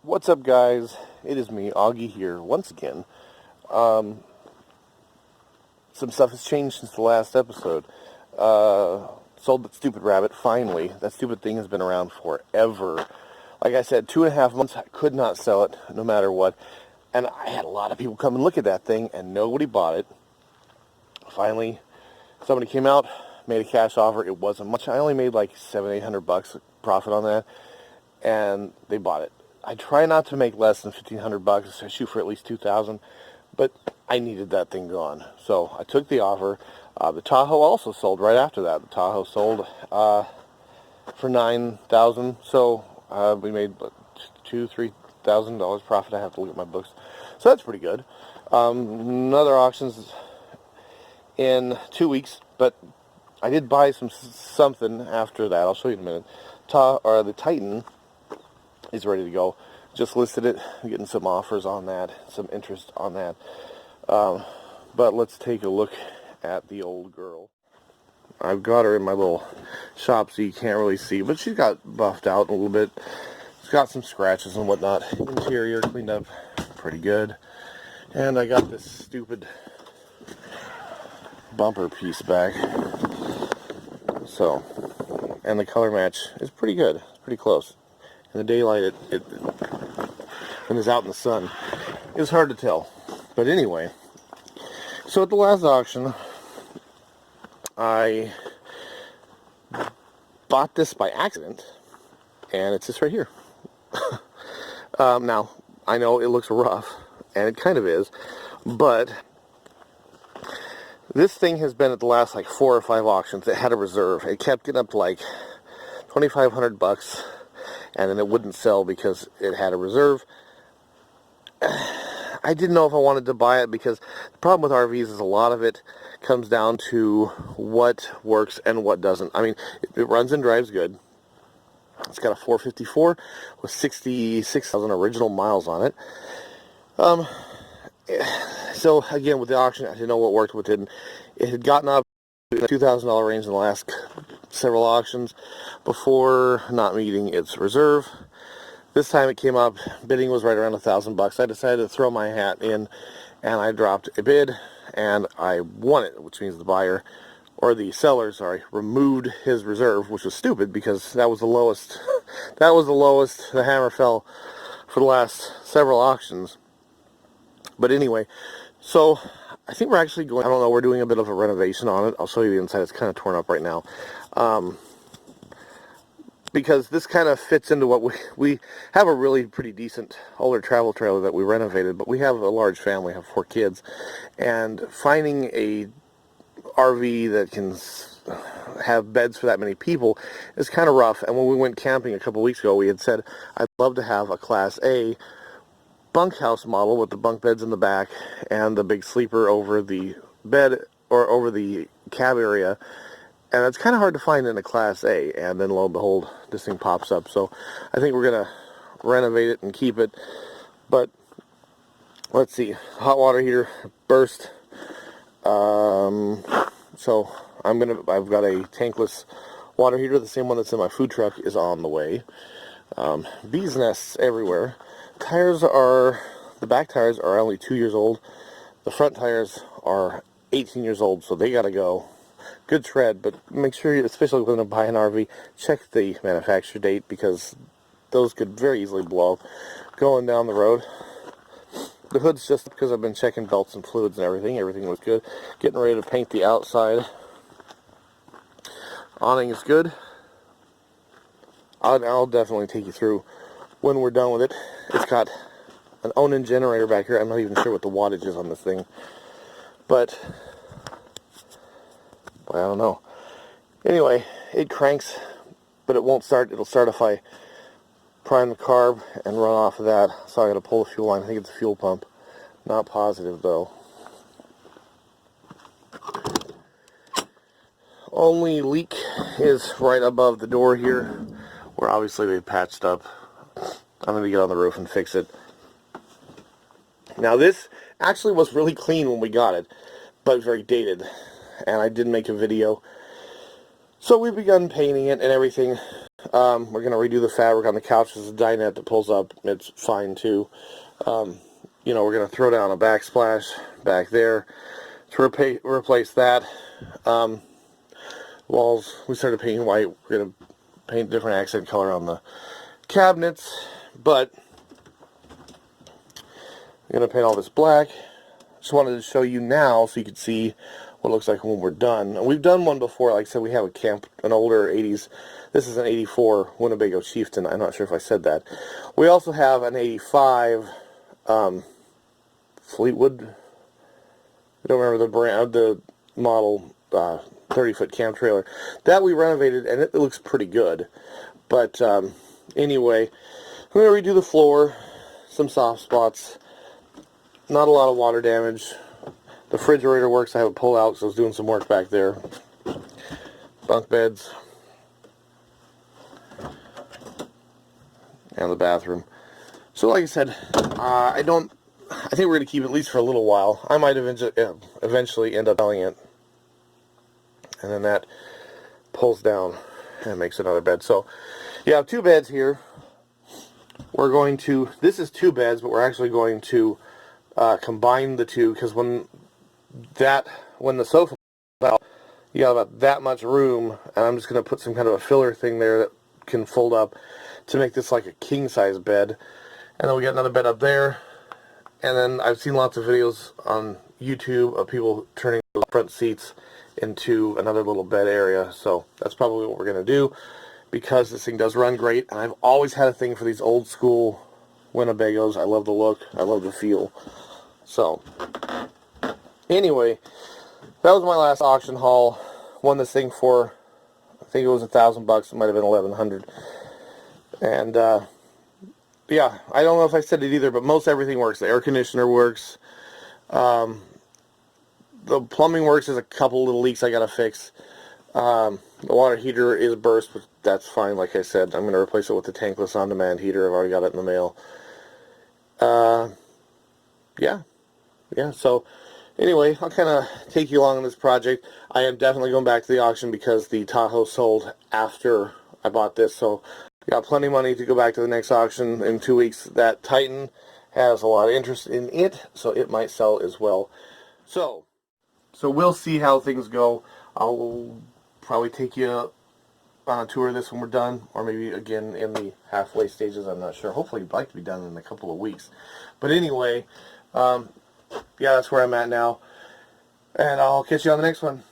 What's up, guys? It is me, Augie, here once again. Some stuff has changed since the last episode. Sold that stupid rabbit, finally. That stupid thing has been around forever. Like I said, 2.5 months, I could not sell it, no matter what. And I had a lot of people come and look at that thing, and nobody bought it. Finally, somebody came out, made a cash offer. It wasn't much. I only made like $700-800 profit on that, and they bought it. I try not to make less than $1,500. I shoot for at least $2,000, but I needed that thing gone. So I took the offer. The Tahoe also sold right after that. The Tahoe sold for $9,000. So we made $2,000-3,000 profit. I have to look at my books. So that's pretty good. Another auction's in 2 weeks, but I did buy something after that. I'll show you in a minute. The Titan is ready to go. Just listed it. I'm getting some offers on that, some interest on that. But let's take a look at the old girl. I've got her in my little shop so you can't really see, but she's got buffed out a little bit. She's got some scratches and whatnot. Interior cleaned up pretty good. And I got this stupid bumper piece back. So, and the color match is pretty good. It's pretty close. In the daylight, when it's out in the sun, it's hard to tell. But anyway, so at the last auction, I bought this by accident, and it's just right here. Now, I know it looks rough, and it kind of is, but this thing has been at the last like 4 or 5 auctions. It had a reserve. It kept getting up to like $2,500, and then it wouldn't sell because it had a reserve. I didn't know if I wanted to buy it because the problem with RVs is a lot of it comes down to what works and what doesn't. I mean, it runs and drives good. It's got a 454 with 66,000 original miles on it. So again, with the auction, I didn't know what worked, what didn't. It had gotten up to the $2,000 range in the last several auctions before not meeting its reserve. This time it came up, bidding was right around $1,000. I decided to throw my hat in, and I dropped a bid, and I won it, which means the buyer, or the seller, sorry, removed his reserve, which was stupid because that was the lowest. That was the lowest the hammer fell for the last several auctions. But anyway, so I think we're actually going, I don't know, we're doing a bit of a renovation on it. I'll show you the inside. It's kind of torn up right now. Because this kind of fits into what we have a really pretty decent older travel trailer that we renovated, but we have a large family, have 4 kids, and finding a RV that can have beds for that many people is kind of rough. And when we went camping a couple weeks ago, we had said, I'd love to have a Class A bunkhouse model with the bunk beds in the back and the big sleeper over the bed or over the cab area. And it's kind of hard to find in a Class A, and then lo and behold, this thing pops up. So I think we're going to renovate it and keep it. But let's see, hot water heater burst. So I've got a tankless water heater. The same one that's in my food truck is on the way. Bees nests everywhere. The back tires are only 2 years old. The front tires are 18 years old, so they got to go. Good tread, but make sure, especially when you buy an RV, check the manufacture date because those could very easily blow up going down the road. The hood's just because I've been checking belts and fluids and everything. Everything was good. Getting ready to paint the outside. Awning is good. I'll definitely take you through when we're done with it. It's got an Onan generator back here. I'm not even sure what the wattage is on this thing, but I don't know. Anyway, it cranks, but it won't start. It'll start if I prime the carb and run off of that. So I got to pull the fuel line. I think it's a fuel pump. Not positive though. Only leak is right above the door here, where obviously they patched up. I'm going to get on the roof and fix it. Now this actually was really clean when we got it, but very dated. And I did make a video. So we've begun painting it and everything. We're going to redo the fabric on the couch. There's a dinette that pulls up. It's fine too. You know, we're going to throw down a backsplash back there to replace that. Walls, we started painting white. We're going to paint different accent color on the cabinets, but I'm going to paint all this black. Just wanted to show you now so you could see what it looks like when we're done. And we've done one before. Like I said, we have an older 80s. This is an 84 Winnebago Chieftain. I'm not sure if I said that. We also have an 85 Fleetwood. I don't remember the brand, the model, 30-foot camp trailer. That we renovated, and it looks pretty good. But anyway, I'm going to redo the floor, some soft spots. Not a lot of water damage. The refrigerator works. I have a pull out, so I was doing some work back there. Bunk beds. And the bathroom. So like I said, I think we're going to keep it at least for a little while. I might eventually end up selling it. And then that pulls down and makes another bed. So you have two beds here. We're going to, this is two beds, but we're actually going to combine the two, because when the sofa out, you got about that much room, and I'm just going to put some kind of a filler thing there that can fold up to make this like a king size bed. And then we got another bed up there, and then I've seen lots of videos on YouTube of people turning the front seats into another little bed area. So that's probably what we're going to do, because this thing does run great, and I've always had a thing for these old school Winnebagos. I love the look, I love the feel. So anyway, that was my last auction haul. Won this thing for, I think it was $1,000. It might have been 1,100. And yeah, I don't know if I said it either, but most everything works. The air conditioner works. The plumbing works. There's a couple little leaks I gotta fix. The water heater is burst, but that's fine. Like I said, I'm going to replace it with the tankless on-demand heater. I've already got it in the mail. Yeah, so anyway, I'll kind of take you along on this project. I am definitely going back to the auction because the Tahoe sold after I bought this, so got plenty of money to go back to the next auction in 2 weeks. That Titan has a lot of interest in it, so it might sell as well. So we'll see how things go. I'll probably take you on a tour of this when we're done, or maybe again in the halfway stages. I'm not sure. Hopefully it'd like to be done in a couple of weeks. But anyway, yeah, that's where I'm at now, and I'll catch you on the next one.